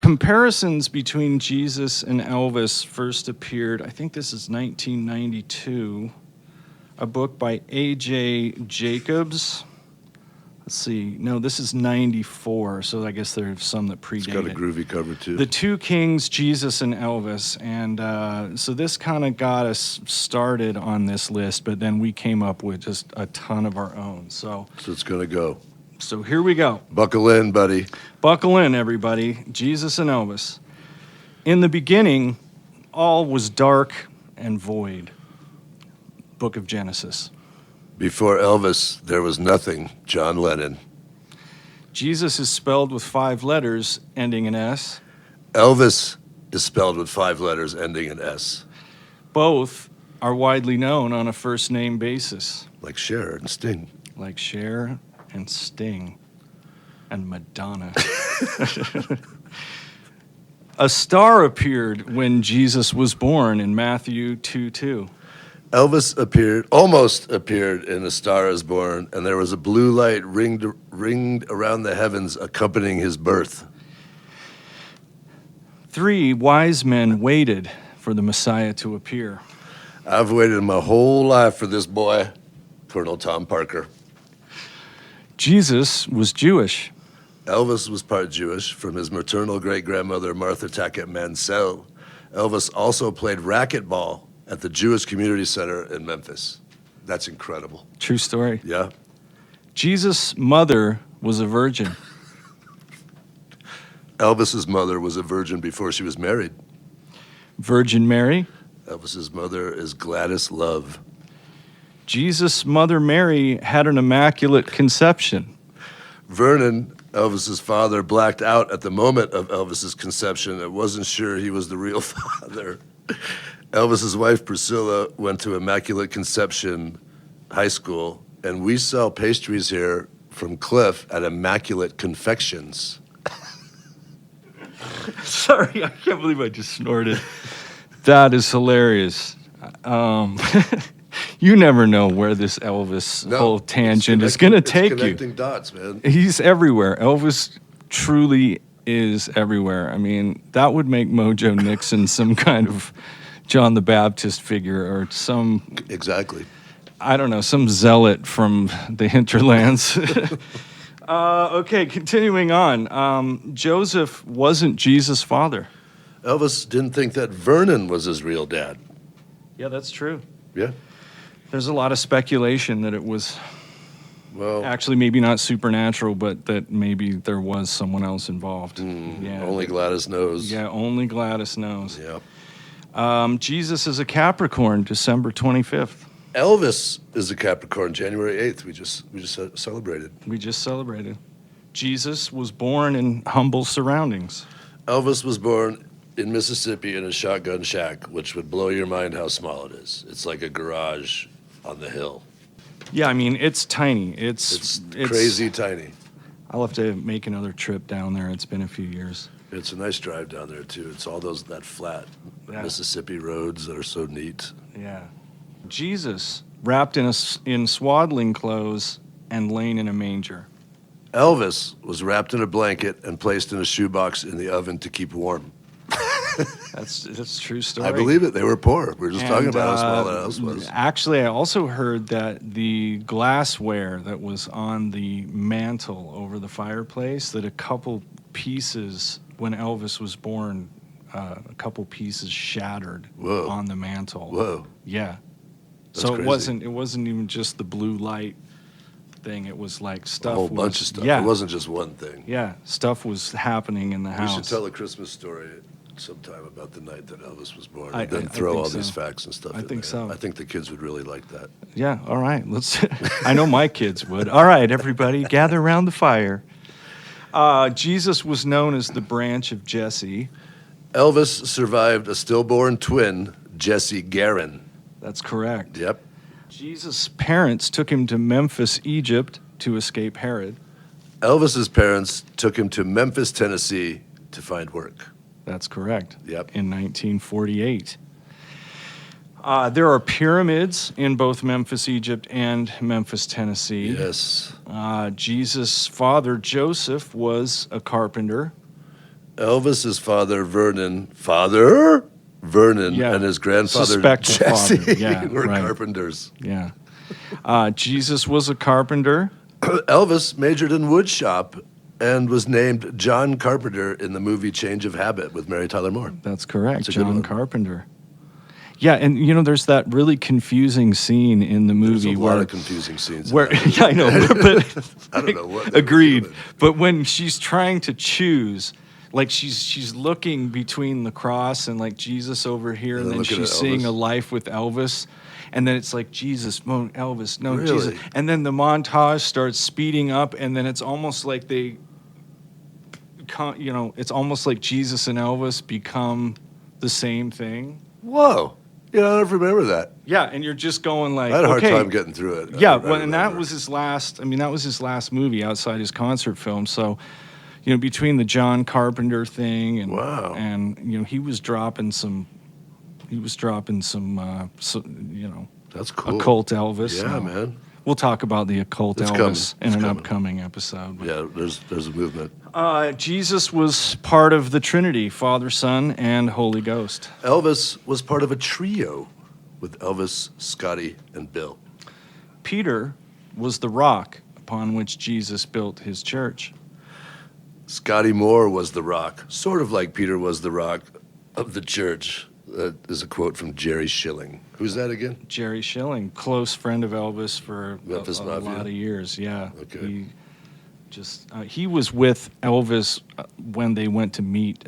Comparisons between Jesus and Elvis first appeared, I think this is 1992, a book by A.J. Jacobs. Let's see. No, this is 94, so I guess there's some that predate it. It's got a groovy cover, too. The Two Kings, Jesus and Elvis. And so this kind of got us started on this list, but then we came up with just a ton of our own. So it's going to go. So here we go. Buckle in, buddy. Buckle in, everybody. Jesus and Elvis. In the beginning, all was dark and void. Book of Genesis. Before Elvis, there was nothing. John Lennon. Jesus is spelled with 5 letters ending in S. Elvis is spelled with 5 letters ending in S. Both are widely known on a first-name basis. Like Cher and Sting. Like Cher and Sting and Madonna. A star appeared when Jesus was born in Matthew 2:2. Elvis almost appeared in A Star Is Born, and there was a blue light ringed around the heavens accompanying his birth. 3 wise men waited for the Messiah to appear. I've waited my whole life for this boy, Colonel Tom Parker. Jesus was Jewish. Elvis was part Jewish from his maternal great-grandmother, Martha Tackett Mansell. Elvis also played racquetball at the Jewish Community Center in Memphis. That's incredible. True story. Yeah. Jesus' mother was a virgin. Elvis's mother was a virgin before she was married. Virgin Mary. Elvis's mother is Gladys Love. Jesus' mother Mary had an immaculate conception. Vernon, Elvis's father, blacked out at the moment of Elvis's conception and wasn't sure he was the real father. Elvis's wife Priscilla went to Immaculate Conception High School, and we sell pastries here from Cliff at Immaculate Confections. Sorry, I can't believe I just snorted. That is hilarious. You never know where this Elvis whole tangent is going to take you. Connecting dots, man. He's everywhere. Elvis truly is everywhere. I mean, that would make Mojo Nixon some kind of John the Baptist figure or some... Exactly. I don't know, some zealot from the hinterlands. Okay, continuing on. Joseph wasn't Jesus' father. Elvis didn't think that Vernon was his real dad. Yeah, that's true. Yeah. There's a lot of speculation that it was Well, actually maybe not supernatural, but that maybe there was someone else involved. only Gladys knows. Yeah, only Gladys knows. Yeah. Jesus is a Capricorn, December 25th. Elvis is a Capricorn, January 8th. We just celebrated. We just celebrated. Jesus was born in humble surroundings. Elvis was born in Mississippi in a shotgun shack, which would blow your mind how small it is. It's like a garage on the hill. Yeah, I mean, it's tiny. It's crazy tiny. I'll have to make another trip down there. It's been a few years. It's a nice drive down there, too. It's all that flat Mississippi roads that are so neat. Yeah. Jesus, wrapped in swaddling clothes and laying in a manger. Elvis was wrapped in a blanket and placed in a shoebox in the oven to keep warm. That's a true story. I believe it. They were poor. We were just talking about how small that house was. Actually, I also heard that the glassware that was on the mantle over the fireplace, that a couple pieces, when Elvis was born, a couple pieces shattered on the mantle. Whoa. Yeah. That's so crazy. it wasn't even just the blue light thing. It was like stuff. A whole bunch of stuff. Yeah. It wasn't just one thing. Yeah, stuff was happening in the house. We should tell a Christmas story sometime about the night that Elvis was born, I and then think these so. facts and stuff. I think so. I think the kids would really like that. Yeah, all right. Let's. I know my kids would. All right, everybody, gather around the fire. Jesus was known as the branch of Jesse. Elvis survived a stillborn twin, Jesse Garin. That's correct. Yep. Jesus' parents took him to Memphis, Egypt, to escape Herod. Elvis's parents took him to Memphis, Tennessee, to find work. That's correct. Yep. In 1948. There are pyramids in both Memphis, Egypt, and Memphis, Tennessee. Yes. Jesus' father, Joseph, was a carpenter. Elvis's father, Vernon, Yeah. and his grandfather, Suspected Jesse, father. Yeah, were right. carpenters. Yeah. Jesus was a carpenter. Elvis majored in woodshop and was named John Carpenter in the movie Change of Habit with Mary Tyler Moore. That's correct. That's a good John one. Carpenter. Yeah, and there's that really confusing scene in the movie There's a where lot of confusing scenes. in where that. yeah, I know, but I don't know what. they were agreed. doing. But when she's trying to choose, like she's looking between the cross and like Jesus over here, and then then looking she's at seeing Elvis. a life with Elvis, and then it's like Jesus, no Elvis, no Really? Jesus, and then the montage starts speeding up, and then it's almost like it's almost like Jesus and Elvis become the same thing. Whoa. Yeah, I don't remember that. Yeah, and you're just going like, I had a hard okay, time getting through it. yeah, I well, and that remember. was his last. I mean, that was his last movie outside his concert film. So, between the John Carpenter thing and Wow. and he was dropping some, That's cool. occult Elvis. Yeah, Now, man. We'll talk about the occult It's Elvis coming. in It's an coming. upcoming episode. But, Yeah, there's a movement. Jesus was part of the Trinity, Father, Son, and Holy Ghost. Elvis was part of a trio with Elvis, Scotty, and Bill. Peter was the rock upon which Jesus built his church. Scotty Moore was the rock, sort of like Peter was the rock of the church. That is a quote from Jerry Schilling. Who's that again? Jerry Schilling, close friend of Elvis for Memphis a Mafia? lot of years. Yeah. Okay. He was with Elvis when they went to meet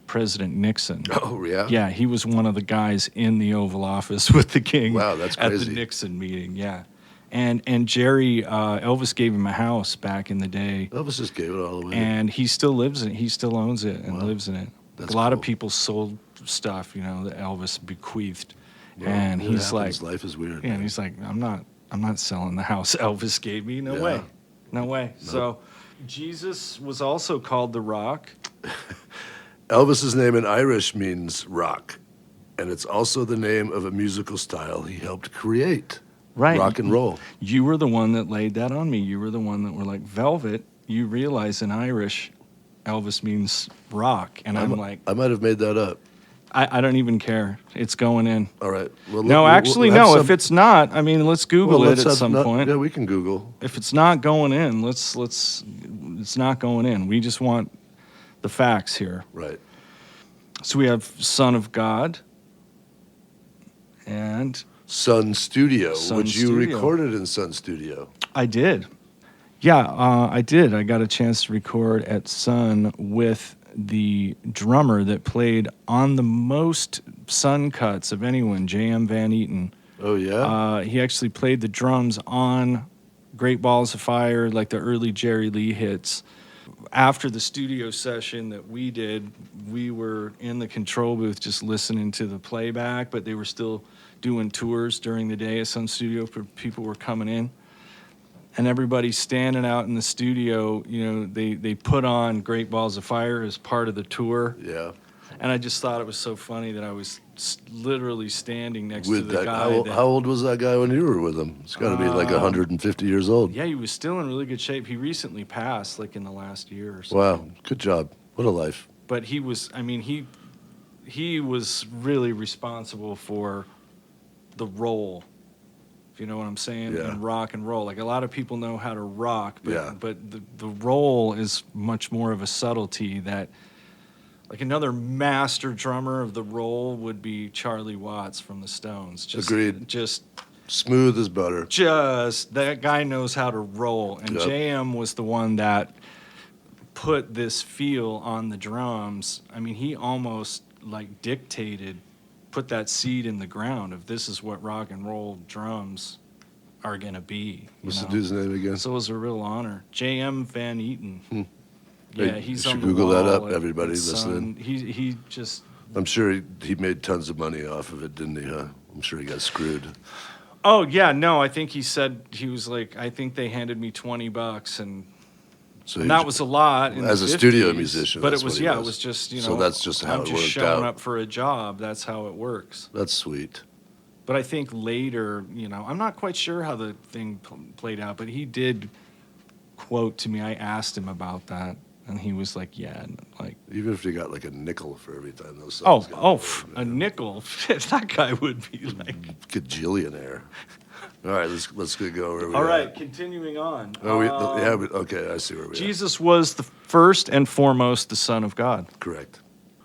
President Nixon. Oh, yeah? Yeah, he was one of the guys in the Oval Office with the king. Wow, that's at crazy. the Nixon meeting. Yeah, and Jerry Elvis gave him a house back in the day, Elvis just gave it all away. and he still lives in it. He still owns it and Wow. lives in it. That's a lot of cool. people sold stuff, that Elvis bequeathed, Well, and it he's happens. like, Life is weird. yeah, and man. he's like, I'm not selling the house Elvis gave me. No Yeah. way. No way. So Jesus was also called the Rock. Elvis's name in Irish means rock, and it's also the name of a musical style he helped create. Right. Rock and roll. You were the one that laid that on me. You were the one that were like, velvet, you realize in Irish, Elvis means rock. And I'm like, I might have made that up. I don't even care. It's going in. All right. Well, No, actually, have no. some- If it's not, I mean, let's Google well, it let's at have some not- point. Yeah, we can Google. If it's not going in, it's not going in. We just want the facts here. Right. So we have Son of God and Sun Studio, Sun which you Studio. recorded in Sun Studio. I did. Yeah, I did. I got a chance to record at Sun with the drummer that played on the most Sun cuts of anyone, J.M. Van Eaton. Oh, yeah? He actually played the drums on Great Balls of Fire, like the early Jerry Lee hits. After the studio session that we did, we were in the control booth just listening to the playback, but they were still doing tours during the day at Sun Studio. People were coming in. And everybody's standing out in the studio, they put on Great Balls of Fire as part of the tour. Yeah. And I just thought it was so funny that I was literally standing next With to the that, guy. how old was that guy when you were with him? It's got to be like 150 years old. Yeah, he was still in really good shape. He recently passed, like in the last year or something. Wow. Good job. What a life. But he was, he was really responsible for the role, if you know what I'm saying, Yeah. in rock and roll. Like a lot of people know how to rock, but, Yeah. but the role is much more of a subtlety that, like another master drummer of the roll would be Charlie Watts from the Stones. Agreed. Just Smooth as butter. that guy knows how to roll. And Yep. JM was the one that put this feel on the drums. I mean, he almost like put that seed in the ground of this is what rock and roll drums are going to be. What's the dude's name again? So it was a real honor. J.M. Van Eaton. Hmm. Yeah, Hey, he's you on should the Google that wall up, at everybody Sun. listening. He just... I'm sure he made tons of money off of it, didn't he? Huh? I'm sure he got screwed. Oh, yeah, no, I think he said, he was like, I think they handed me $20 and So that was a lot in as the a studio 50s, musician, but that's it was what he yeah, was. it was just So that's just how I'm it just worked showing out. up for a job. That's how it works. That's sweet. But I think later, I'm not quite sure how the thing played out, but he did quote to me. I asked him about that, And he was like, yeah, like, Even if you got like a nickel for every time those songs a nickel. That guy would be like. Gajillionaire. All right, let's go where we All are. right, continuing on. Okay, I see where we are. Jesus was the first and foremost the Son of God. Correct.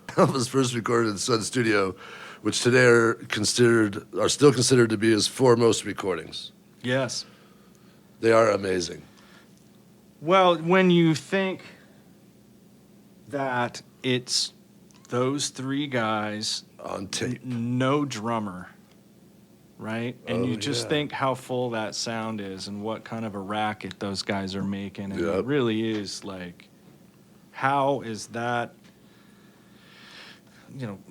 Elvis first recorded in Sun Studio, which today are still considered to be his foremost recordings. Yes. They are amazing. Well, when you think that it's those three guys On tape. no drummer, right? And Oh, you just yeah. think how full that sound is and what kind of a racket those guys are making. And Yep. it really is like, how is that,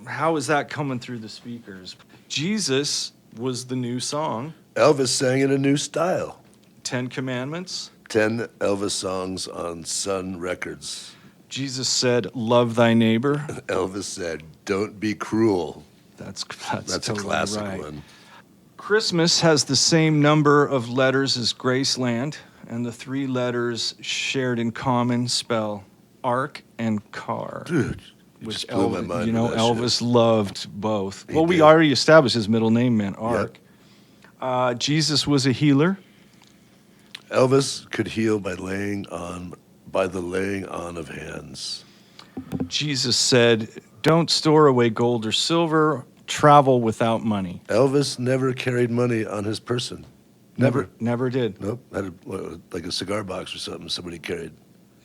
how is that coming through the speakers? Jesus was the new song, Elvis sang in a new style. 10 Commandments. 10 Elvis songs on Sun Records. Jesus said, love thy neighbor. Elvis said, don't be cruel. That's That's totally a classic right. one. Christmas has the same number of letters as Graceland, and the three letters shared in common spell ark and car. Dude, you Which just blew my mind with that Elvis shit. loved both. He Well, we did. already established his middle name meant ark. Jesus was a healer. Elvis could heal by the laying on of hands. Jesus said, don't store away gold or silver, travel without money. Elvis never carried money on his person. Never did. Nope. Had like a cigar box or something somebody carried.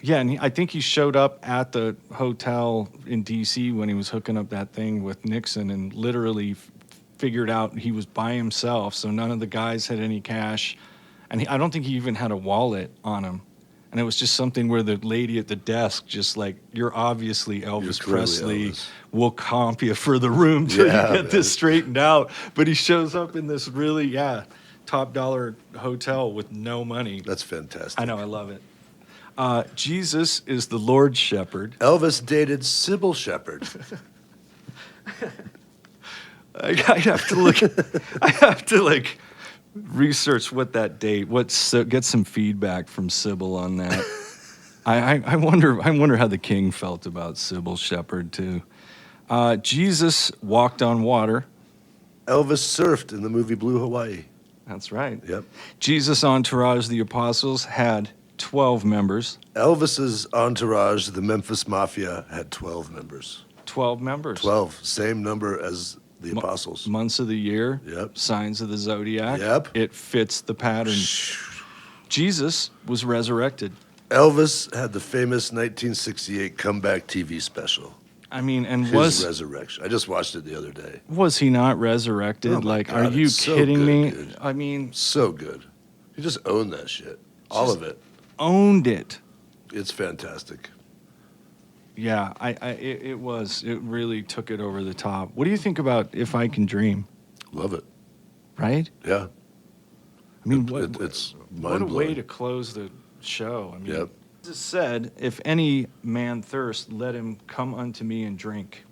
Yeah, and I think he showed up at the hotel in D.C. when he was hooking up that thing with Nixon and literally figured out he was by himself, so none of the guys had any cash. And I don't think he even had a wallet on him. And it was just something where the lady at the desk just like, you're obviously Elvis You're clearly Presley. Elvis. We'll comp you for the room till Yeah, you get man. this straightened out. But he shows up in this really, top dollar hotel with no money. That's fantastic. I know, I love it. Jesus is the Lord's shepherd. Elvis dated Sybil Shepherd. I have to look. I have to like research what that date. Get some feedback from Sybil on that. I wonder how the king felt about Sybil Shepherd too. Jesus walked on water. Elvis surfed in the movie Blue Hawaii. That's right. Yep. Jesus' entourage, the apostles, had 12 members. Elvis's entourage, the Memphis Mafia, had 12 members. 12 members. 12, same number as the apostles. Months of the year. Yep. Signs of the zodiac. Yep. It fits the pattern. Jesus was resurrected. Elvis had the famous 1968 comeback TV special. I mean, and His resurrection. I just watched it the other day. was he not resurrected? Oh my Like, God, are you it's so kidding good, me? dude. I mean, So good. He just owned that shit. All Just- of it. owned it. It's fantastic. Yeah, it was. It really took it over the top. What do you think about If I Can Dream? Love it. Right? Yeah. I mean, It's what a mind-blowing. way to close the show. I mean, Yep. Jesus said, "If any man thirst, let him come unto me and drink."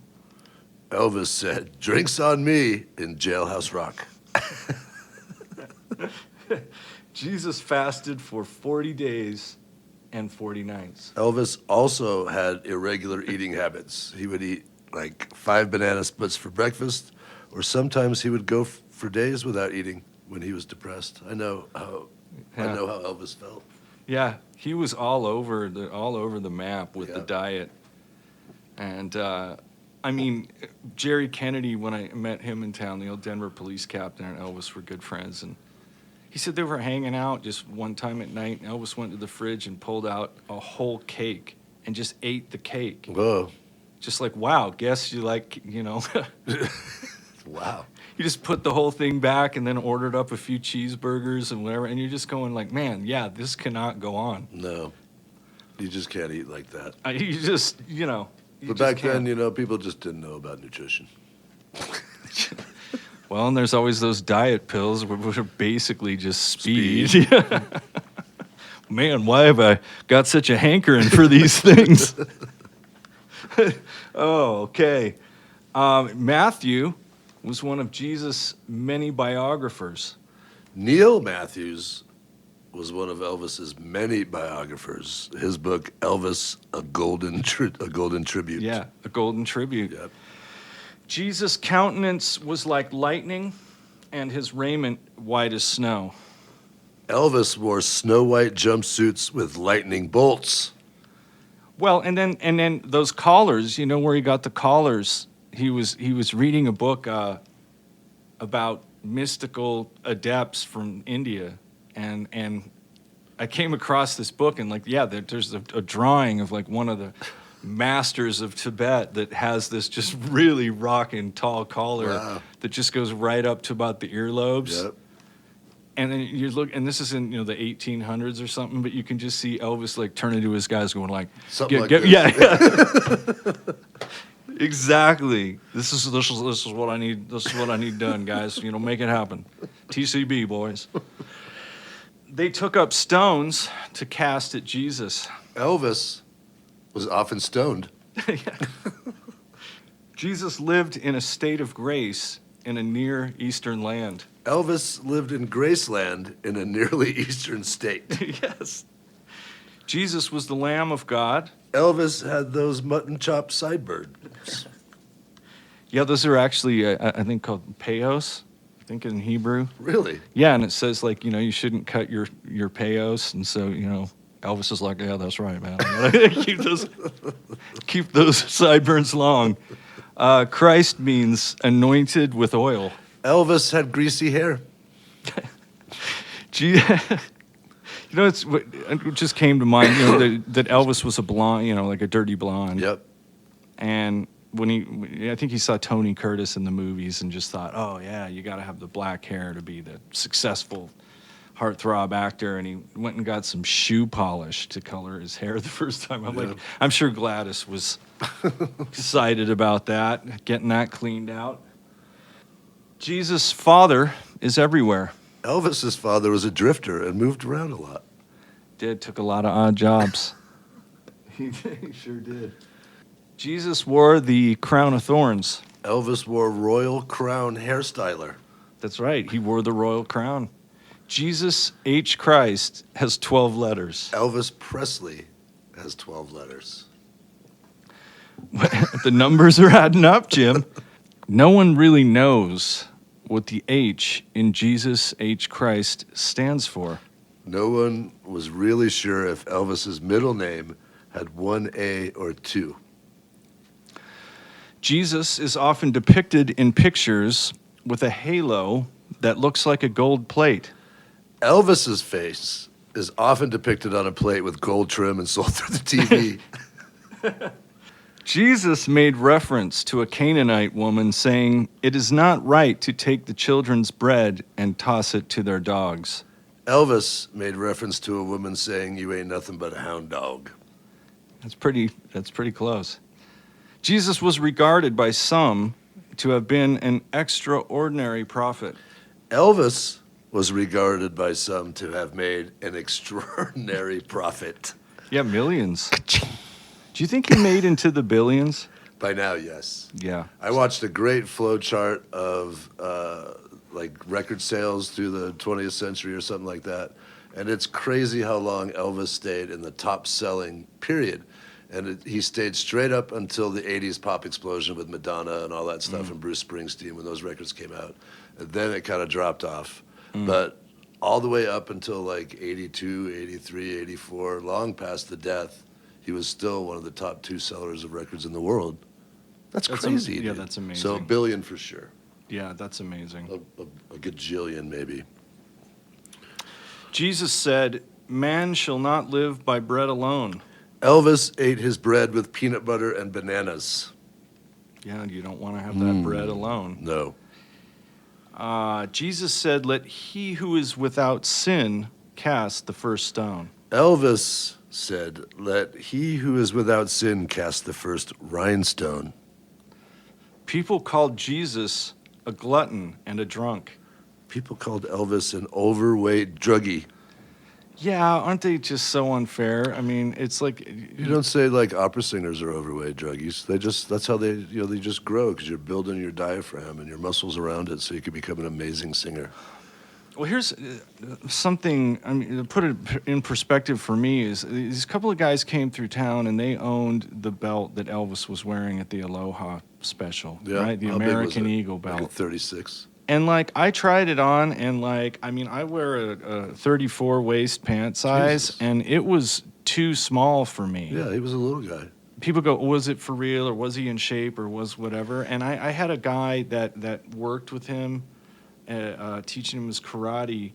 Elvis said, "Drinks on me" in Jailhouse Rock. Jesus fasted for 40 days and 40 nights. Elvis also had irregular eating habits. He would eat like 5 banana splits for breakfast, or sometimes he would go for days without eating when he was depressed. I know how Elvis felt. Yeah, he was all over the map with the Yeah. diet. And I mean, Jerry Kennedy, when I met him in town, the old Denver police captain and Elvis were good friends, and he said they were hanging out just one time at night, and Elvis went to the fridge and pulled out a whole cake and just ate the cake. Whoa. Just like, wow, guess you like, Wow. you just put the whole thing back and then ordered up a few cheeseburgers and whatever, and you're just going like, man, yeah, this cannot go on. No. You just can't eat like that. You just, you But just back can't. then, people just didn't know about nutrition. Well, and there's always those diet pills which are basically just speed. Man, why have I got such a hankering for these things? Oh, okay. Matthew was one of Jesus' many biographers. Neil Matthews was one of Elvis's many biographers. His book, Elvis, a golden tribute. Yeah, a golden tribute. Yep. Jesus' countenance was like lightning, and his raiment white as snow. Elvis wore snow-white jumpsuits with lightning bolts. Well, and then those collars. You know where he got the collars? He was reading a book about mystical adepts from India, and I came across this book, and there's a drawing of like one of the masters of Tibet that has this just really rocking tall collar. Wow. That just goes right up to about the earlobes. Yep. And then you look, and this is in the 1800s or something, but you can just see Elvis like turning to his guys, going like, Something like this. yeah. Exactly. This is what I need. This is what I need done, guys. Make it happen. TCB, boys. They took up stones to cast at Jesus. Elvis was often stoned. Jesus lived in a state of grace in a Near Eastern land. Elvis lived in Graceland in a nearly Eastern state. Yes. Jesus was the Lamb of God. Elvis had those mutton chop sideburns. Yeah, those are actually, I think, called peos, I think in Hebrew. Really? Yeah, and it says, like, you shouldn't cut your peos. And so, Elvis is like, yeah, that's right, man. I gotta keep those sideburns long. Christ means anointed with oil. Elvis had greasy hair. It just came to mind, that Elvis was a blonde, like a dirty blonde. Yep. And I think he saw Tony Curtis in the movies and just thought, oh yeah, you got to have the black hair to be the successful heartthrob actor. And he went and got some shoe polish to color his hair the first time. I'm sure Gladys was excited about that, getting that cleaned out. Jesus' father is everywhere. Elvis's father was a drifter and moved around a lot. Took a lot of odd jobs. He sure did. Jesus wore the crown of thorns. Elvis wore royal crown hairstyler. That's right. He wore the royal crown. Jesus H. Christ has 12 letters. Elvis Presley has 12 letters. The numbers are adding up, Jim. No one really knows what the H in Jesus H. Christ stands for. No one was really sure if Elvis's middle name had one A or two. Jesus is often depicted in pictures with a halo that looks like a gold plate. Elvis's face is often depicted on a plate with gold trim and sold through the TV. Jesus made reference to a Canaanite woman saying, "It is not right to take the children's bread and toss it to their dogs." Elvis made reference to a woman saying, "You ain't nothing but a hound dog." That's pretty close. Jesus was regarded by some to have been an extraordinary prophet. Elvis was regarded by some to have made an extraordinary profit. Yeah, millions. Do you think he made into the billions? By now, yes. Yeah. I watched a great flow chart of record sales through the 20th century or something like that. And it's crazy how long Elvis stayed in the top selling period. And he stayed straight up until the 80s pop explosion with Madonna and all that stuff and Bruce Springsteen when those records came out. And then it kind of dropped off. But all the way up until like 82, 83, 84, long past the death, he was still one of the top 2 sellers of records in the world. That's crazy. Yeah, dude. that's amazing. So $1 billion for sure. Yeah, that's amazing. A gajillion maybe. Jesus said, "Man shall not live by bread alone." Elvis ate his bread with peanut butter and bananas. Yeah, you don't want to have that bread alone. No. Jesus said, "Let he who is without sin cast the first stone." Elvis said, "Let he who is without sin cast the first rhinestone." People called Jesus a glutton and a drunk. People called Elvis an overweight druggie. Yeah, aren't they just so unfair? I mean, it's like You don't say like opera singers are overweight druggies. That's how they just grow because you're building your diaphragm and your muscles around it so you can become an amazing singer. Well, here's something. I mean, to put it in perspective for me is these couple of guys came through town and they owned the belt that Elvis was wearing at the Aloha special, Yeah. right? The How big was American it? Eagle Like a belt. 36. And like I tried it on, and like I mean, I wear a 34 waist pant size, Jesus. and it was too small for me. Yeah, he was a little guy. People go, was it for real, or was he in shape, or was whatever? And I had a guy that worked with him, teaching him his karate.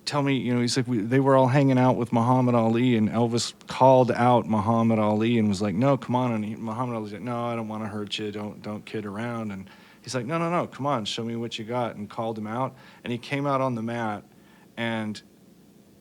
Tell me, you know, he's like, they were all hanging out with Muhammad Ali, and Elvis called out Muhammad Ali and was like, "No, come on." And Muhammad Ali's like, "No, I don't want to hurt you. Don't kid around." And he's like, "No, come on, show me what you got." And called him out, and he came out on the mat, and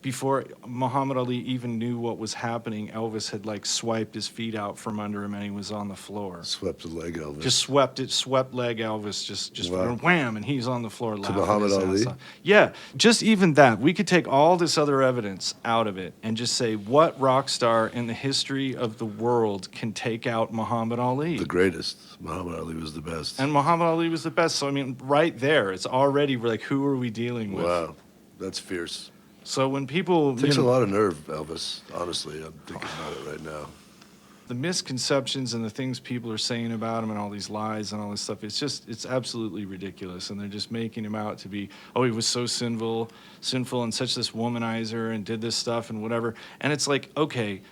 before Muhammad Ali even knew what was happening, Elvis had like swiped his feet out from under him, and he was on the floor. Swept the leg, Elvis. Just swept leg Elvis, just Wow. wham, and he's on the floor laughing Muhammad his Ali? ass off. Yeah, just even that. We could take all this other evidence out of it and just say, what rock star in the history of the world can take out Muhammad Ali? The greatest. Muhammad Ali was the best. And Muhammad Ali was the best. So, I mean, right there, it's already like, who are we dealing with? Wow, that's fierce. So when people... Takes you know, a lot of nerve, Elvis. Honestly, I'm thinking about it right now. the misconceptions and the things people are saying about him and all these lies and all this stuff, it's absolutely ridiculous. And they're just making him out to be, oh, he was so sinful and such this womanizer and did this stuff and whatever. And it's like, okay,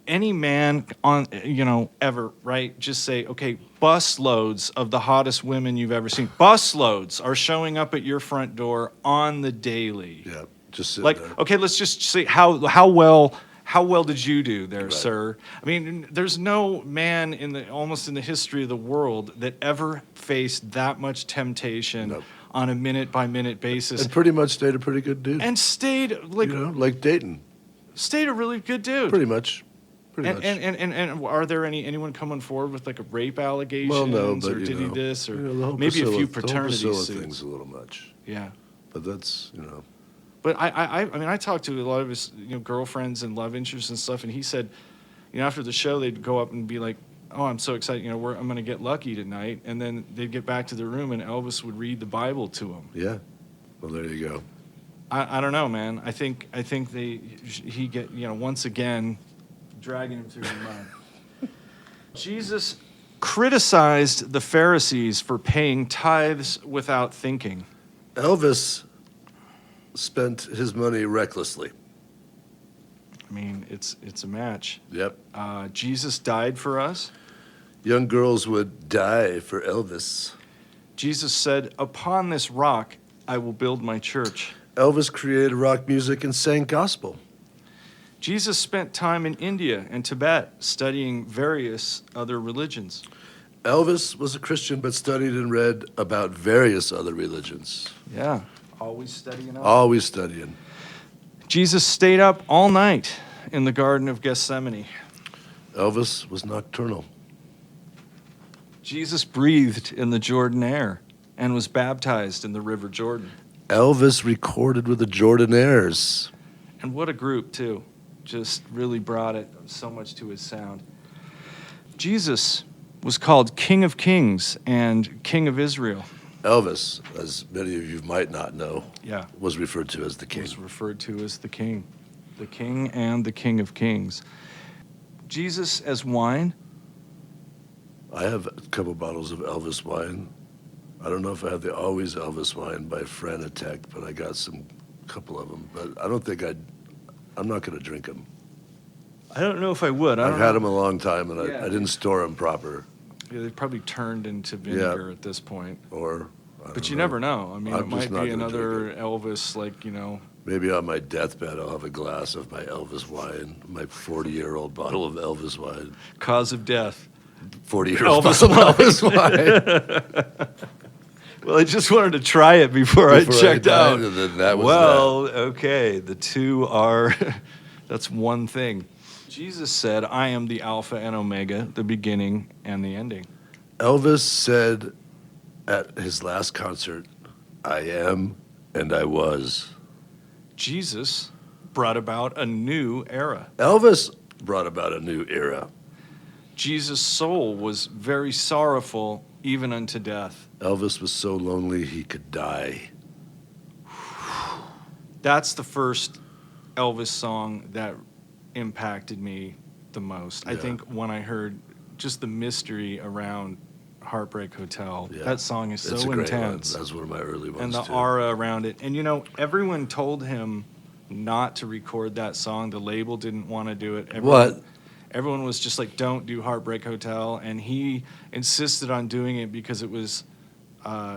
any man on, you know, ever, right? Just say, okay, bus loads of the hottest women you've ever seen. Bus loads are showing up at your front door on the daily. Yeah, just sitting Like, there. okay, let's just say how well did you do there, Right. sir? I mean, there's no man almost in the history of the world that ever faced that much temptation Nope. on a minute by minute basis And pretty much stayed a pretty good dude. and stayed like you know, like Dayton. stayed a really good dude. Pretty much. Pretty much. And are there anyone coming forward with like a rape allegations Well, no, but or you did know, he this or you know, the whole maybe a few Priscilla- paternity the whole Priscilla suits? thing's a little much. Yeah. But that's, you know. But I mean, I talked to a lot of his, you know, girlfriends and love interests and stuff, and he said, you know, after the show, they'd go up and be like, "Oh, I'm so excited! You know, I'm going to get lucky tonight." And then they'd get back to the room, and Elvis would read the Bible to them. Yeah. Well, there you go. I don't know, man. I think he get, you know, once again dragging him through the mud. Jesus criticized the Pharisees for paying tithes without thinking. Elvis spent his money recklessly. I mean, it's a match. Yep. Jesus died for us. Young girls would die for Elvis. Jesus said, "Upon this rock I will build my church." Elvis created rock music and sang gospel. Jesus spent time in India and Tibet studying various other religions. Elvis was a Christian but studied and read about various other religions. Yeah, always studying. Always studying. Jesus stayed up all night in the Garden of Gethsemane. Elvis was nocturnal. Jesus breathed in the Jordan air and was baptized in the River Jordan. Elvis recorded with the Jordanaires. And what a group, too. Just really brought it so much to his sound. Jesus was called King of Kings and King of Israel. Elvis, as many of you might not know, Yeah, was referred to as the king. was referred to as the King and the King of Kings. Jesus as wine. I have a couple bottles of Elvis wine. I don't know if I have the Always Elvis wine by Franatech, but I got a couple of them. But I don't think I'm not going to drink them. I don't know if I would. I've had them a long time, and Yeah. I didn't store them proper. Yeah, they probably turned into vinegar at this point. Or, But you never know. I mean, I'm it just might not be gonna another drink Elvis, like, you know. Maybe on my deathbed, I'll have a glass of my Elvis wine, my 40-year-old bottle of Elvis wine. Cause of death. 40-year-old Elvis bottle of Elvis wine. Well, I just wanted to try it before I checked died, out. and then that was Well, okay, the two are, that's one thing. Jesus said, "I am the Alpha and Omega, the beginning and the ending." Elvis said at his last concert, "I am and I was." Jesus brought about a new era. Elvis brought about a new era. Jesus' soul was very sorrowful, even unto death. Elvis was so lonely he could die. That's the first Elvis song that impacted me the most. I Yeah. think when I heard just the mystery around Heartbreak Hotel, Yeah. that song is It's so a great intense. one. That's one of my early ones, And the too. aura around it. And, you know, everyone told him not to record that song. The label didn't want to do it. Everyone was just like, don't do Heartbreak Hotel. And he insisted on doing it because it was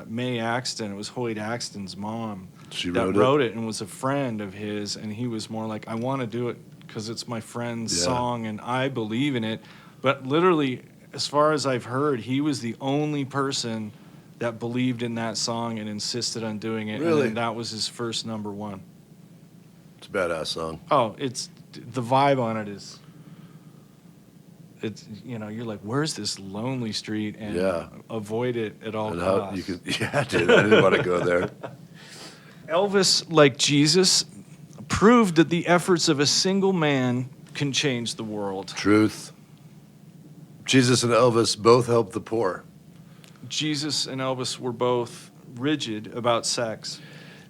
Mae Axton. It was Hoyt Axton's mom She that wrote wrote it and was a friend of his. And he was more like, I want to do it because it's my friend's Yeah. song and I believe in it. But literally, as far as I've heard, he was the only person that believed in that song and insisted on doing it. Really? And that was his first number one. It's a badass song. Oh, it's the vibe on it is. It's, you know, you're like, where's this lonely street, and Yeah. avoid it at all And how costs. you could, yeah, dude, I didn't want to go there. Elvis, like Jesus, proved that the efforts of a single man can change the world. Truth. Jesus and Elvis both helped the poor. Jesus and Elvis were both rigid about sex.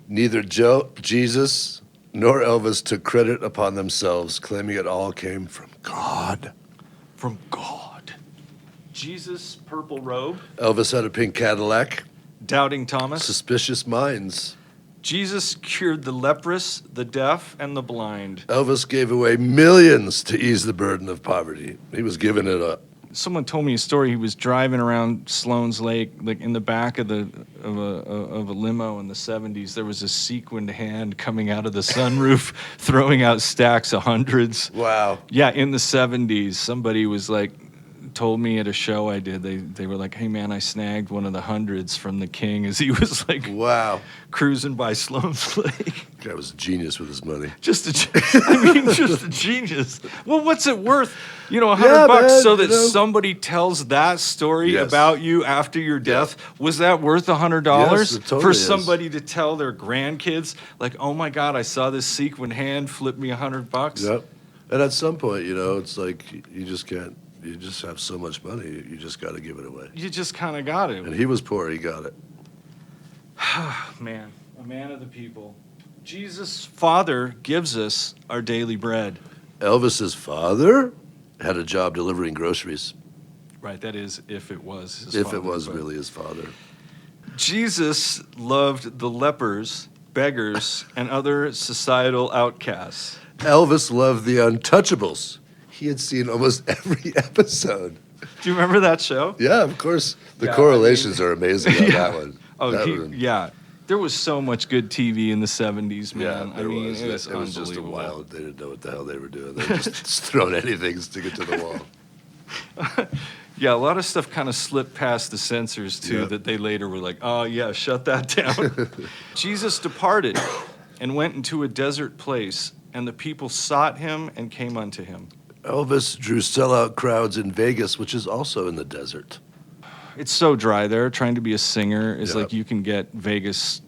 Neither Jesus nor Elvis took credit upon themselves, claiming it all came from God. From God. Jesus, purple robe. Elvis had a pink Cadillac. Doubting Thomas. Suspicious minds. Jesus cured the leprous, the deaf, and the blind. Elvis gave away millions to ease the burden of poverty. He was giving it up. Someone told me a story. He was driving around Sloan's Lake, like in the back of a limo in the 70s. There was a sequined hand coming out of the sunroof, throwing out stacks of hundreds. Wow. Yeah, in the 70s, somebody was like, told me at a show I did. They were like, "Hey man, I snagged one of the hundreds from the king," as he was like Wow. cruising by Sloan's Lake. Guy was a genius with his money. Just a genius. Well, what's it worth? You know, $100 man, so that you know. somebody tells that story Yes. about you after your death. Was that worth $100 Yes, it totally for is. somebody to tell their grandkids? Like, oh my God, I saw this sequined hand flip me $100. Yep. And at some point, you know, it's like you just can't. You just have so much money. You just got to give it away. You just kind of got it. And he was poor. He got it. Man, a man of the people. Jesus' Father gives us our daily bread. Elvis's father had a job delivering groceries. Right, that is, if it was his If father, it was but- really his father. Jesus loved the lepers, beggars, and other societal outcasts. Elvis loved the Untouchables. He had seen almost every episode. Do you remember that show? Yeah, of course. The Yeah, correlations are amazing on Yeah. that one. Oh, That one- yeah. There was so much good TV in the 70s, man. Yeah, I there mean, was. it was It was just a unbelievable. wild. They didn't know what the hell they were doing. They were just throwing anything, stick it to the wall. Yeah, a lot of stuff kind of slipped past the censors, too, Yeah. that they later were like, oh, yeah, shut that down. Jesus departed and went into a desert place, and the people sought him and came unto him. Elvis drew sellout crowds in Vegas, which is also in the desert. It's so dry there. Trying to be a singer is Yeah. like you can get Vegas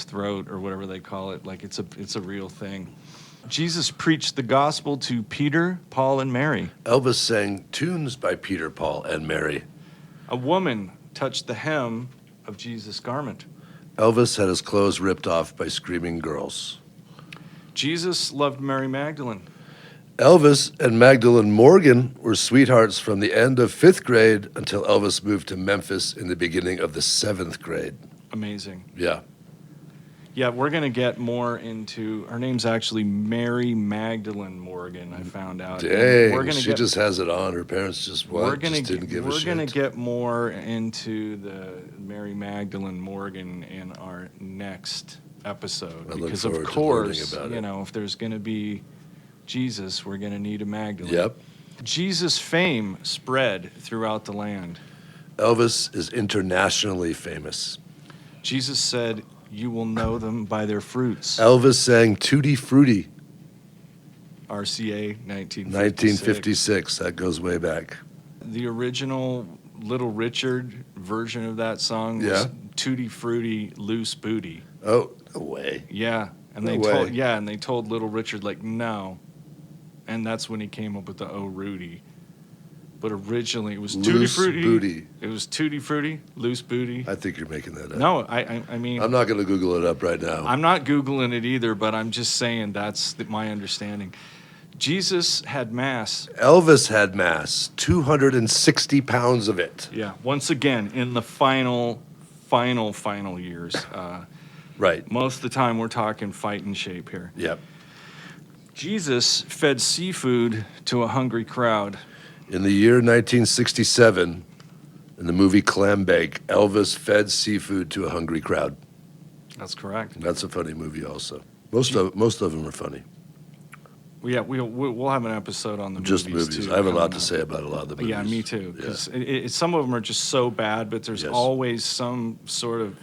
throat or whatever they call it. Like it's a real thing. Jesus preached the gospel to Peter, Paul, and Mary. Elvis sang tunes by Peter, Paul, and Mary. A woman touched the hem of Jesus' garment. Elvis had his clothes ripped off by screaming girls. Jesus loved Mary Magdalene. Elvis and Magdalene Morgan were sweethearts from the end of 5th grade until Elvis moved to Memphis in the beginning of the 7th grade. Amazing. Yeah. Yeah, we're going to get more into, her name's actually Mary Magdalene Morgan, I found out. And Dang, we're gonna she get, just has it on. Her parents just, we're what, gonna just didn't give a we're shit. going to get more into the Mary Magdalene Morgan in our next episode. I look Because forward of to course, learning about it. know, if there's going to be Jesus, we're going to need a Magdalene. Yep. Jesus' fame spread throughout the land. Elvis is internationally famous. Jesus said, "You will know them by their fruits." Elvis sang Tutti Frutti, RCA 1956. 1956. That goes way back. The original Little Richard version of that song was Yeah. Tutti Frutti Loose Booty. Oh, no way. Yeah. And No they told Little Richard like no. And that's when he came up with the Oh Rudy. but originally it was Loose Tutti Frutti. Booty. It was Tutti Frutti, Loose Booty. I think you're making that up. No, I mean, I'm not going to Google it up right now. I'm not Googling it either, but I'm just saying that's my understanding. Jesus had mass. Elvis had mass, 260 pounds of it. Yeah, once again, in the final years. Right. Most of the time, we're talking fighting shape here. Yep. Jesus fed seafood to a hungry crowd. In the year 1967, in the movie Clambake, Elvis fed seafood to a hungry crowd. That's correct. That's a funny movie also. Most of them are funny. Yeah, we'll have an episode on the Just movies, movies. too. I have a lot coming to up. say about a lot of the movies. Yeah, me too. Yeah. Because some of them are just so bad, but there's Yes. always some sort of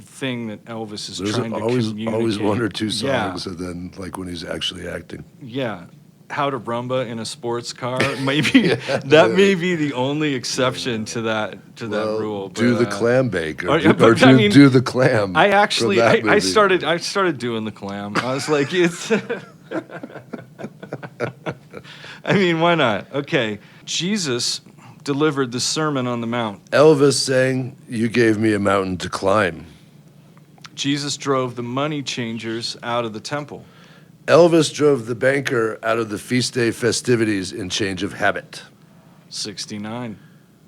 thing that Elvis is There's trying to always communicate. one or two Yeah. songs, and then like when he's actually acting. Yeah. How to rumba in a sports car. Maybe that may be the only exception to that Well, rule. do but, the clam bake, oh, yeah, but I mean, do the clam. I actually from that I movie. started doing the clam. I was like, it's I mean, why not? Okay. Jesus delivered the Sermon on the Mount. Elvis sang, "You gave me a mountain to climb." Jesus drove the money changers out of the temple. Elvis drove the banker out of the feast day festivities in change of habit. 69.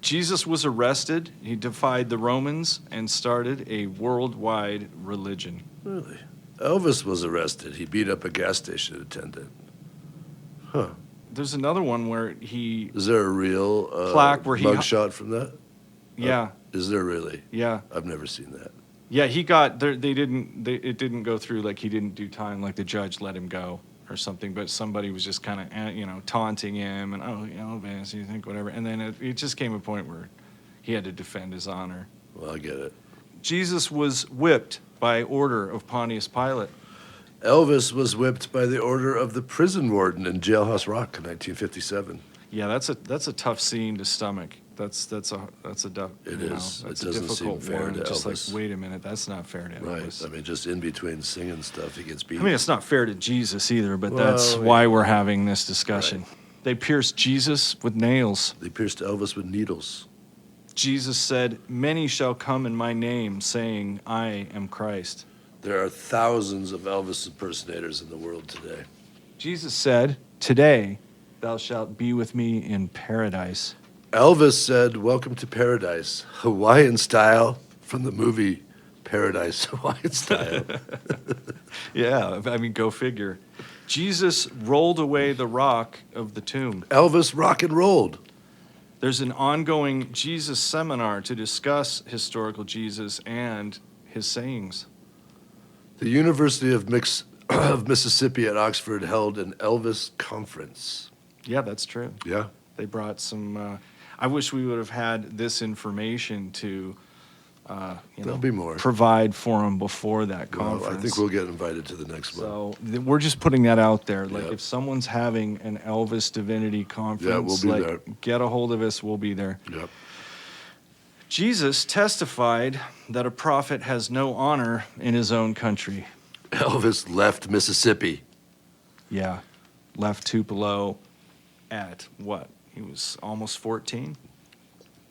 Jesus was arrested. He defied the Romans and started a worldwide religion. Really? Elvis was arrested. He beat up a gas station attendant. Huh. There's another one where he, Is there a real Plaque where he- mugshot from that? yeah, Is there really? yeah. I've never seen that. Yeah, he got there. It didn't go through, like he didn't do time, like the judge let him go or something. But somebody was just kind of, taunting him and Elvis, you think whatever. And then it just came a point where he had to defend his honor. Well, I get it. Jesus was whipped by order of Pontius Pilate. Elvis was whipped by the order of the prison warden in Jailhouse Rock in 1957. Yeah, that's a tough scene to stomach. That's a It is. It that's a doesn't seem difficult fair one. to Just Elvis. like, wait a minute, that's not fair to Right. Elvis. I mean, just in between singing stuff, he gets beat. I mean, it's not fair to Jesus either, but Well, that's yeah. why we're having this discussion. Right. They pierced Jesus with nails. They pierced Elvis with needles. Jesus said, "Many shall come in my name, saying, I am Christ." There are thousands of Elvis impersonators in the world today. Jesus said, "Today thou shalt be with me in paradise." Elvis said, "Welcome to paradise," Hawaiian style, from the movie Paradise, Hawaiian style. Yeah, I mean, go figure. Jesus rolled away the rock of the tomb. Elvis rock and rolled. There's an ongoing Jesus seminar to discuss historical Jesus and his sayings. The University of Mississippi at Oxford held an Elvis conference. Yeah, that's true. Yeah. They brought some. I wish we would have had this information to, There'll be more. provide for them before that conference. Well, I think we'll get invited to the next one. So we're just putting that out there. Like Yep. if someone's having an Elvis Divinity conference, be like there. get a hold of us. We'll be there. Yep. Jesus testified that a prophet has no honor in his own country. Elvis left Mississippi. Yeah, left Tupelo at what? He was almost 14?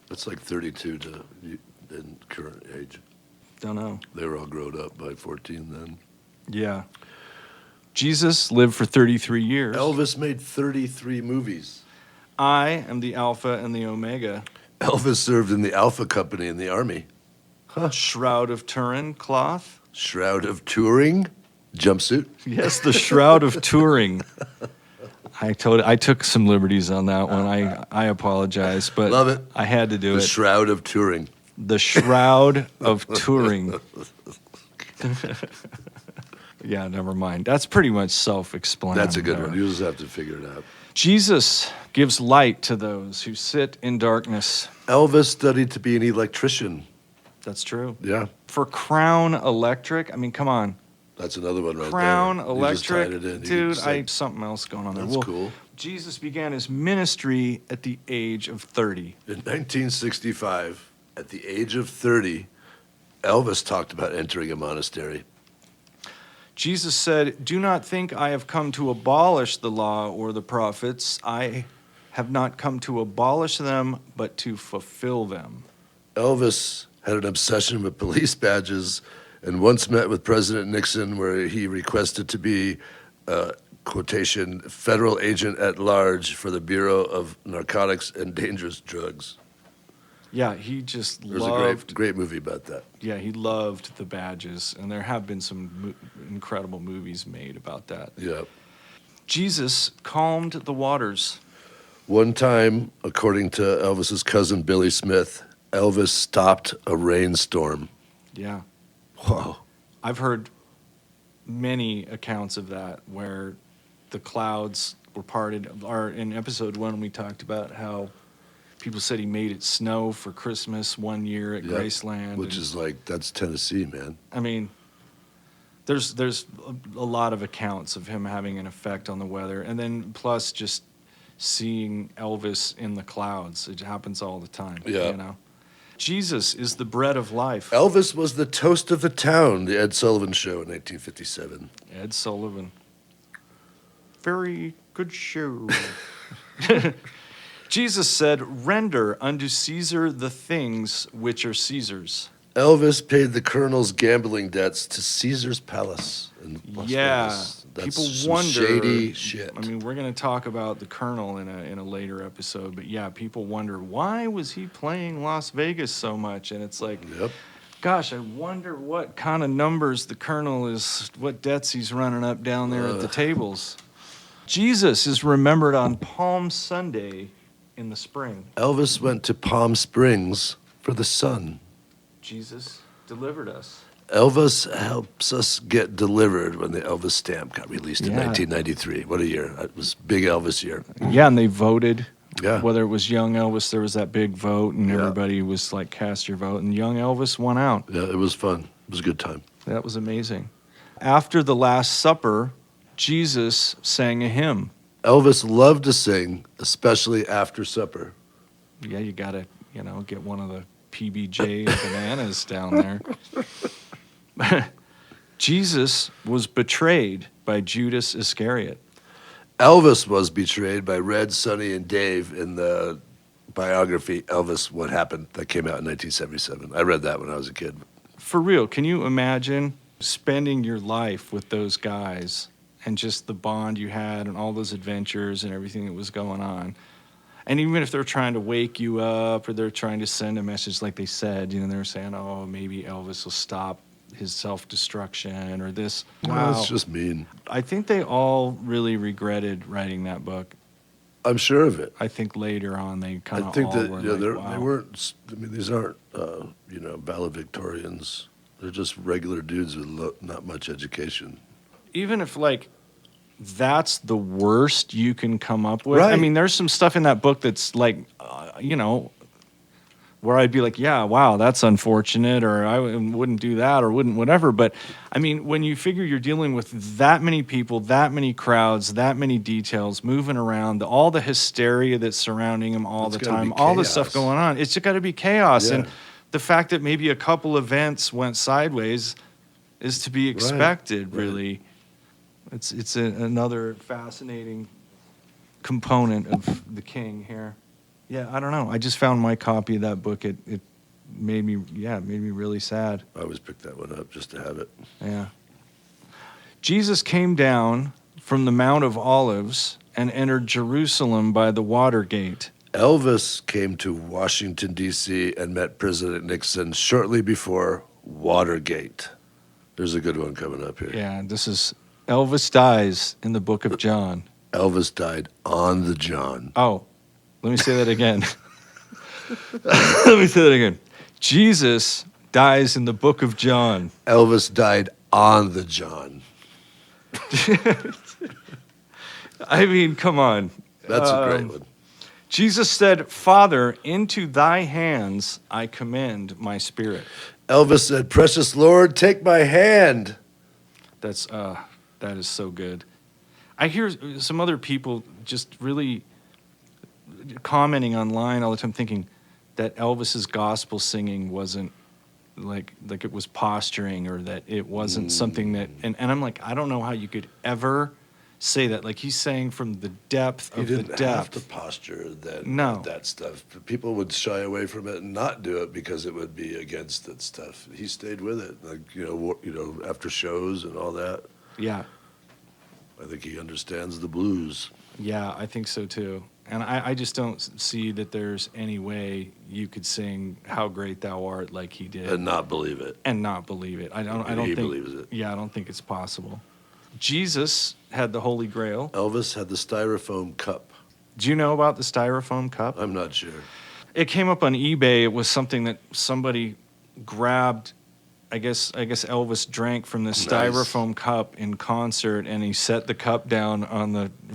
That's like 32 in current age. Don't know. They were all grown up by 14 then. Yeah. Jesus lived for 33 years. Elvis made 33 movies. I am the Alpha and the Omega. Elvis served in the Alpha Company in the Army. Shroud of Turin cloth. Shroud of Turing jumpsuit. Yes, the Shroud of Turin. I took some liberties on that one. I apologize, but Love it. I had to do The it. Shroud of Turing. The Shroud of Turin. Yeah, never mind. That's pretty much self-explanatory. That's a good one. You just have to figure it out. Jesus gives light to those who sit in darkness. Elvis studied to be an electrician. That's true. Yeah, For Crown Electric, I mean, come on. that's another one right Crown there. You just tied Electric, it in. You dude, just said- something else going on there. That's cool. Jesus began his ministry at the age of 30. In 1965, at the age of 30, Elvis talked about entering a monastery. Jesus said, "Do not think I have come to abolish the law or the prophets. I have not come to abolish them, but to fulfill them. Elvis had an obsession with police badges and once met with President Nixon where he requested to be, quotation, federal agent at large for the Bureau of Narcotics and Dangerous Drugs. Yeah, he just There's loved. a great movie about that. Yeah, he loved the badges, and there have been some incredible movies made about that. Yeah. Jesus calmed the waters. One time, according to Elvis's cousin Billy Smith, Elvis stopped a rainstorm. Yeah. Whoa. I've heard many accounts of that where the clouds were parted. Or in episode 1, we talked about how people said he made it snow for Christmas one year at Yep. Graceland. Which is like, that's Tennessee, man. I mean, there's a lot of accounts of him having an effect on the weather. And then plus just seeing Elvis in the clouds. It happens all the time. Yeah. You know? Jesus is the bread of life. Elvis was the toast of the town, the Ed Sullivan Show in 1957. Ed Sullivan. Very good show. Jesus said, "Render unto Caesar the things which are Caesar's." Elvis paid the colonel's gambling debts to Caesar's Palace in Las Yeah, Vegas. That's people some wonder. shady shit. I mean, we're going to talk about the Colonel in a later episode, but yeah, people wonder why was he playing Las Vegas so much, and it's like, Yep. gosh, I wonder what kind of numbers the Colonel is, what debts he's running up down there at the tables. Jesus is remembered on Palm Sunday in the spring. Elvis went to Palm Springs for the sun. Jesus delivered us. Elvis helps us get delivered when the Elvis stamp got released in Yeah. 1993. What a year. It was big Elvis year. Yeah, and they voted. Yeah. Whether it was young Elvis, there was that big vote, and Yeah. everybody was like, cast your vote. And young Elvis won out. Yeah, it was fun. It was a good time. That was amazing. After the Last Supper, Jesus sang a hymn. Elvis loved to sing, especially after supper. Yeah, you got to, get one of the PBJ bananas down there. Jesus was betrayed by Judas Iscariot. Elvis was betrayed by Red, Sonny, and Dave in the biography, Elvis, What Happened, that came out in 1977. I read that when I was a kid. For real, can you imagine spending your life with those guys and just the bond you had and all those adventures and everything that was going on? And even if they're trying to wake you up or they're trying to send a message like they said, they're saying, oh, maybe Elvis will stop his self-destruction or this. Wow. That's just mean. I think they all really regretted writing that book. I'm sure of it. I think later on they kind I of think all that were they wow. weren't. I mean, these aren't valedictorians. They're just regular dudes with not much education. Even if that's the worst you can come up with. Right. I mean, there's some stuff in that book that's where I'd be like, yeah, wow, that's unfortunate, or I wouldn't do that, or wouldn't whatever. But I mean, when you figure you're dealing with that many people, that many crowds, that many details moving around, all the hysteria that's surrounding them all It's the gotta time, be all the chaos. stuff going on, it's just got to be chaos. Yeah. And the fact that maybe a couple events went sideways is to be expected, Right. really. It's another fascinating component of the King here. Yeah, I don't know. I just found my copy of that book. It made me really sad. I always pick that one up just to have it. Yeah. Jesus came down from the Mount of Olives and entered Jerusalem by the water gate. Elvis came to Washington, D.C. and met President Nixon shortly before Watergate. There's a good one coming up here. Yeah, this is Elvis dies in the book of John. Elvis died on the John. Oh, let me say that again. Let me say that again. Jesus dies in the book of John. Elvis died on the John. I mean, come on. That's a great one. Jesus said, Father, into thy hands I commend my spirit. Elvis said, "Precious Lord, take my hand." That is so good. I hear some other people just really commenting online all the time thinking that Elvis's gospel singing wasn't like it was posturing or that it wasn't something that, and I'm like, I don't know how you could ever say that. Like he's saying from the depth He of the didn't have to depth. posture No. that stuff. People would shy away from it and not do it because it would be against that stuff. He stayed with it, like after shows and all that. Yeah. I think he understands the blues. Yeah, I think so too. And I just don't see that there's any way you could sing "How Great Thou Art" like he did And not believe it. and not believe it. I don't He think believes it. Yeah, I don't think it's possible. Jesus had the Holy Grail. Elvis had the styrofoam cup. Do you know about the styrofoam cup? I'm not sure. It came up on eBay. It was something that somebody grabbed. I guess Elvis drank from this Nice. styrofoam cup in concert, and he set the cup down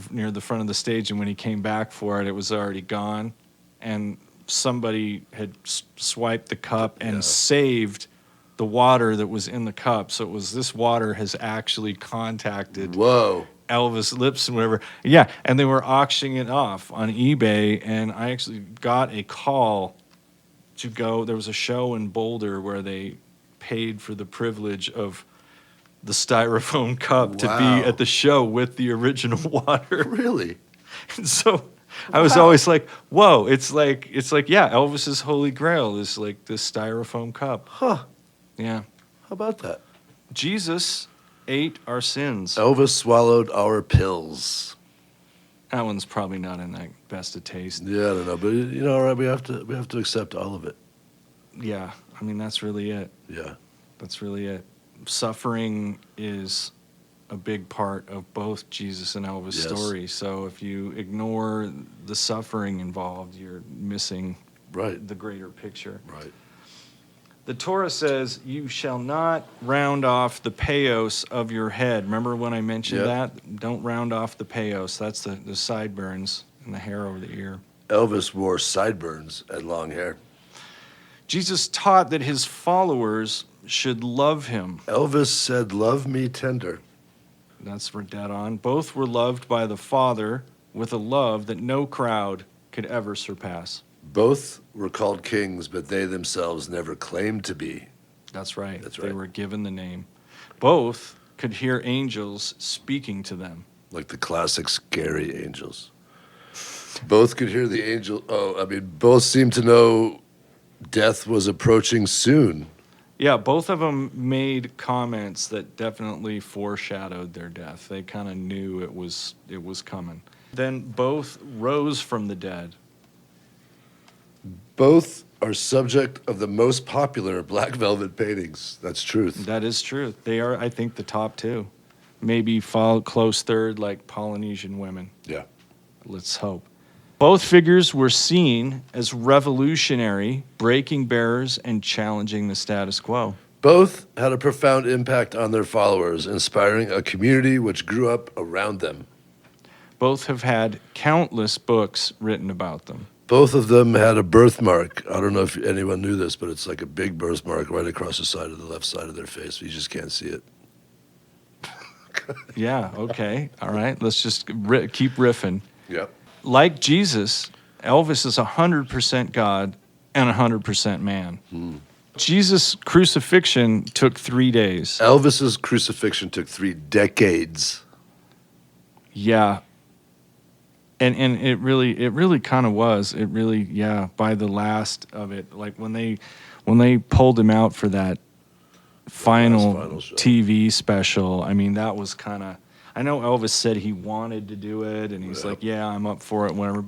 near the front of the stage. And when he came back for it, it was already gone, and somebody had swiped the cup and Yeah. saved the water that was in the cup. So this water has actually contacted Whoa. Elvis' lips and whatever. Yeah, and they were auctioning it off on eBay, and I actually got a call to go. There was a show in Boulder where they paid for the privilege of the styrofoam cup to Wow. be at the show with the original water. Really? And so I was Wow. always like, whoa, it's like yeah, Elvis's holy grail is like this styrofoam cup. Huh. Yeah. How about that? Jesus ate our sins. Elvis swallowed our pills. That one's probably not in that best of taste. Yeah, I don't know, but all right, we have to accept all of it. Yeah, I mean, that's really it. Yeah. That's really it. Suffering is a big part of both Jesus and Elvis' Yes. story. So if you ignore the suffering involved, you're missing Right. the greater picture. Right. The Torah says, "You shall not round off the payos of your head." Remember when I mentioned Yep. that? Don't round off the payos. That's the sideburns and the hair over the ear. Elvis wore sideburns and long hair. Jesus taught that his followers should love him. Elvis said, "Love me tender." That's for dead on. Both were loved by the Father with a love that no crowd could ever surpass. Both were called kings, but they themselves never claimed to be. That's right. That's They right. were given the name. Both could hear angels speaking to them. Like the classic scary angels. Both could hear the angel. Both seemed to know death was approaching soon. Yeah, both of them made comments that definitely foreshadowed their death. They kind of knew it was coming. Then both rose from the dead. Both are subject of the most popular black velvet paintings. That's truth. That is true. They are, I think, the top two. Maybe fall close third, like Polynesian women. Yeah. Let's hope. Both figures were seen as revolutionary, breaking barriers and challenging the status quo. Both had a profound impact on their followers, inspiring a community which grew up around them. Both have had countless books written about them. Both of them had a birthmark. I don't know if anyone knew this, but it's like a big birthmark right across the side of the left side of their face. You just can't see it. Yeah, okay. All right. Let's just keep riffing. Yep. Like Jesus, Elvis is 100% God and 100% man. Jesus' crucifixion took 3 days. Elvis's crucifixion took 3 decades. Yeah. And it really kind of was. It really, yeah, by the last of it, like when they pulled him out for that final show. TV special, I mean, that was kind of, I know Elvis said he wanted to do it, and he's like, yeah, I'm up for it, whatever.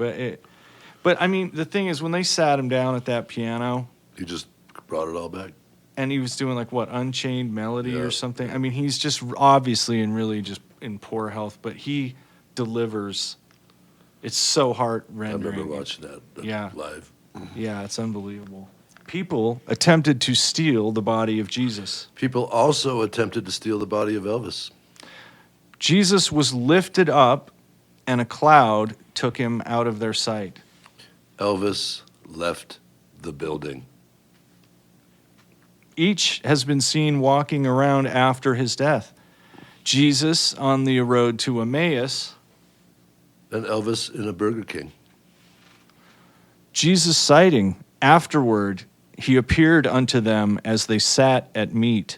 But I mean, the thing is, when they sat him down at that piano, He just brought it all back. and he was doing like what, Unchained Melody Yeah. or something. I mean, he's just obviously and really just in poor health, but he delivers. It's so heart I rendering. remember watching that Yeah. live. Yeah, it's unbelievable. People attempted to steal the body of Jesus. People also attempted to steal the body of Elvis. Jesus was lifted up, and a cloud took him out of their sight. Elvis left the building. Each has been seen walking around after his death. Jesus on the road to Emmaus, And Elvis in a Burger King. Jesus' sighting afterward, he appeared unto them as they sat at meat.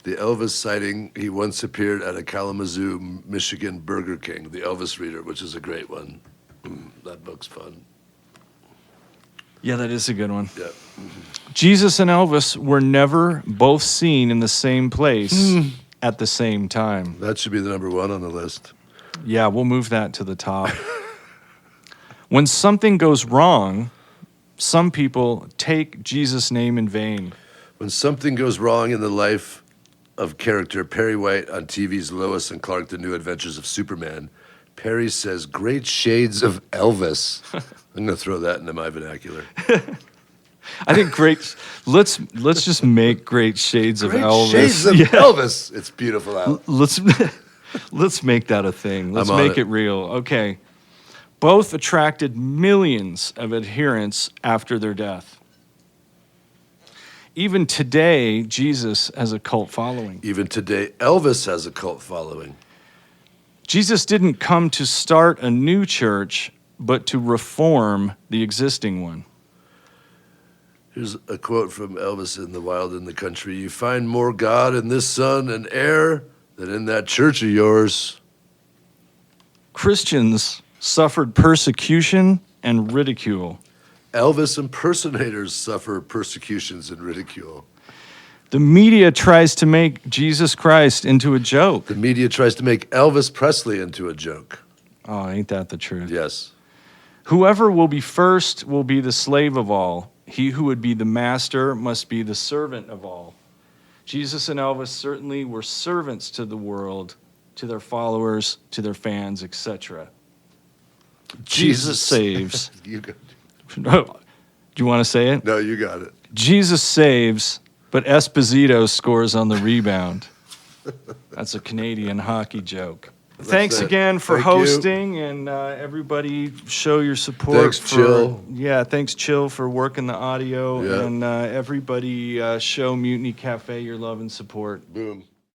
The Elvis sighting, he once appeared at a Kalamazoo, Michigan Burger King, The Elvis Reader, which is a great one. That book's fun. Yeah, that is a good one. Yeah. Jesus and Elvis were never both seen in the same place at the same time. That should be the number one on the list. Yeah, we'll move that to the top. When something goes wrong, some people take Jesus' name in vain. When something goes wrong in the life of character Perry White on TV's Lois and Clark, The New Adventures of Superman, Perry says, "Great shades of Elvis." I'm going to throw that into my vernacular. I think let's just make great shades of Great Elvis. shades of Elvis. It's beautiful out. Let's make that a thing. Let's I'm on make it real. Okay. Both attracted millions of adherents after their death. Even today, Jesus has a cult following. Even today, Elvis has a cult following. Jesus didn't come to start a new church, but to reform the existing one. Here's a quote from Elvis in The Wild in the Country. "You find more God in this sun and air than in that church of yours." Christians suffered persecution and ridicule. Elvis impersonators suffer persecutions and ridicule. The media tries to make Jesus Christ into a joke. The media tries to make Elvis Presley into a joke. Oh, ain't that the truth? Yes. Whoever will be first will be the slave of all. He who would be the master must be the servant of all. Jesus and Elvis certainly were servants to the world, to their followers, to their fans, etc. Jesus saves. You got Do you want to say it? No, you got it. Jesus saves, but Esposito scores on the rebound. That's a Canadian hockey joke. Thanks it. again for Thank you. hosting, and everybody show your support. Thanks, Chill. Yeah, thanks, Chill, for working the audio, Yeah. and everybody show Mutiny Cafe your love and support. Boom.